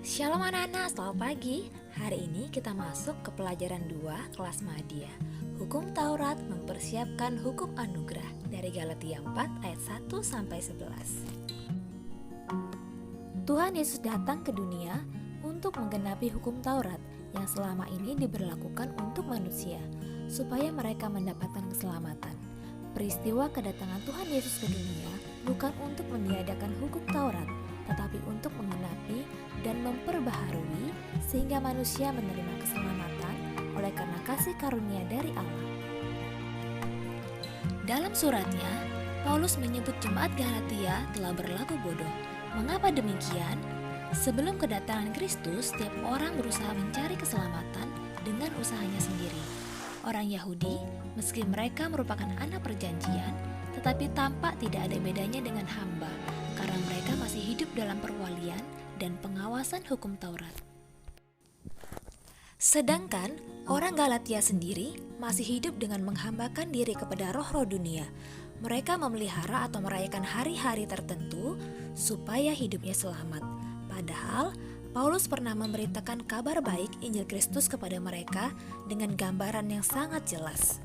Shalom anak-anak, selamat pagi. Hari ini kita masuk ke pelajaran 2 kelas Madya. Hukum Taurat mempersiapkan hukum anugerah dari Galatia 4 ayat 1 sampai 11. Tuhan Yesus datang ke dunia untuk menggenapi hukum Taurat yang selama ini diberlakukan untuk manusia, supaya mereka mendapatkan keselamatan. Peristiwa kedatangan Tuhan Yesus ke dunia bukan untuk meniadakan hukum Taurat, tetapi untuk menggenapi dan memperbaharui sehingga manusia menerima keselamatan oleh karena kasih karunia dari Allah. Dalam suratnya, Paulus menyebut jemaat Galatia telah berlaku bodoh. Mengapa demikian? Sebelum kedatangan Kristus, setiap orang berusaha mencari keselamatan dengan usahanya sendiri. Orang Yahudi, meski mereka merupakan anak perjanjian, tetapi tampak tidak ada bedanya dengan hamba, karena mereka masih hidup dalam perwalian dan pengawasan hukum Taurat. Sedangkan orang Galatia sendiri masih hidup dengan menghambakan diri kepada roh-roh dunia. Mereka memelihara atau merayakan hari-hari tertentu supaya hidupnya selamat. Padahal Paulus pernah memberitakan kabar baik Injil Kristus kepada mereka dengan gambaran yang sangat jelas.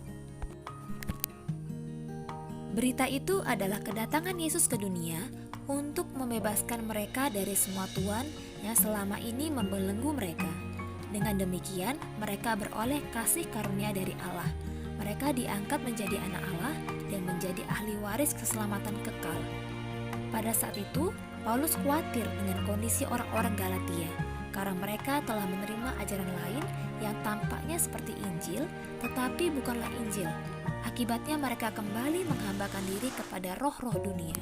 Berita itu adalah kedatangan Yesus ke dunia untuk membebaskan mereka dari semua tuan yang selama ini membelenggu mereka. Dengan demikian, mereka beroleh kasih karunia dari Allah. Mereka diangkat menjadi anak Allah dan menjadi ahli waris keselamatan kekal. Pada saat itu, Paulus khawatir dengan kondisi orang-orang Galatia, karena mereka telah menerima ajaran lain yang tampaknya seperti Injil, tetapi bukanlah Injil. Akibatnya mereka kembali menghambakan diri kepada roh-roh dunia.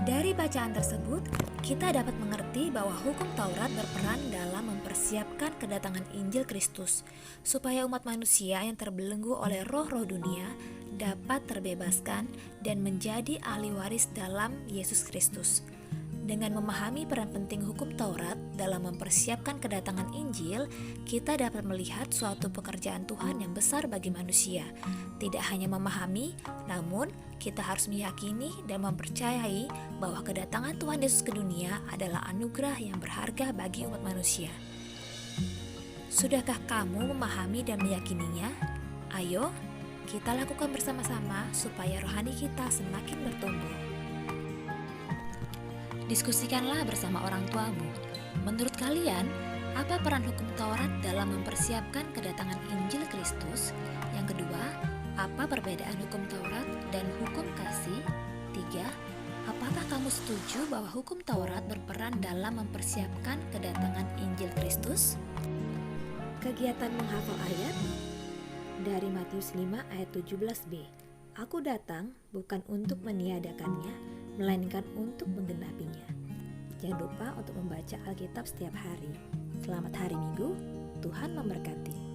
Dari bacaan tersebut, kita dapat mengerti bahwa hukum Taurat berperan dalam mempersiapkan kedatangan Injil Kristus, supaya umat manusia yang terbelenggu oleh roh-roh dunia dapat terbebaskan dan menjadi ahli waris dalam Yesus Kristus. Dengan memahami peran penting hukum Taurat dalam mempersiapkan kedatangan Injil, kita dapat melihat suatu pekerjaan Tuhan yang besar bagi manusia. Tidak hanya memahami, namun kita harus meyakini dan mempercayai bahwa kedatangan Tuhan Yesus ke dunia adalah anugerah yang berharga bagi umat manusia. Sudahkah kamu memahami dan meyakininya? Ayo, kita lakukan bersama-sama supaya rohani kita semakin bertumbuh. Diskusikanlah bersama orang tuamu. Menurut kalian, apa peran hukum Taurat dalam mempersiapkan kedatangan Injil Kristus? Yang kedua, apa perbedaan hukum Taurat dan hukum kasih? 3. Apakah kamu setuju bahwa hukum Taurat berperan dalam mempersiapkan kedatangan Injil Kristus? Kegiatan menghafal ayat dari Matius 5 ayat 17b. Aku datang bukan untuk meniadakannya, melainkan untuk menggenapinya. Jangan lupa untuk membaca Alkitab setiap hari. Selamat hari Minggu, Tuhan memberkati.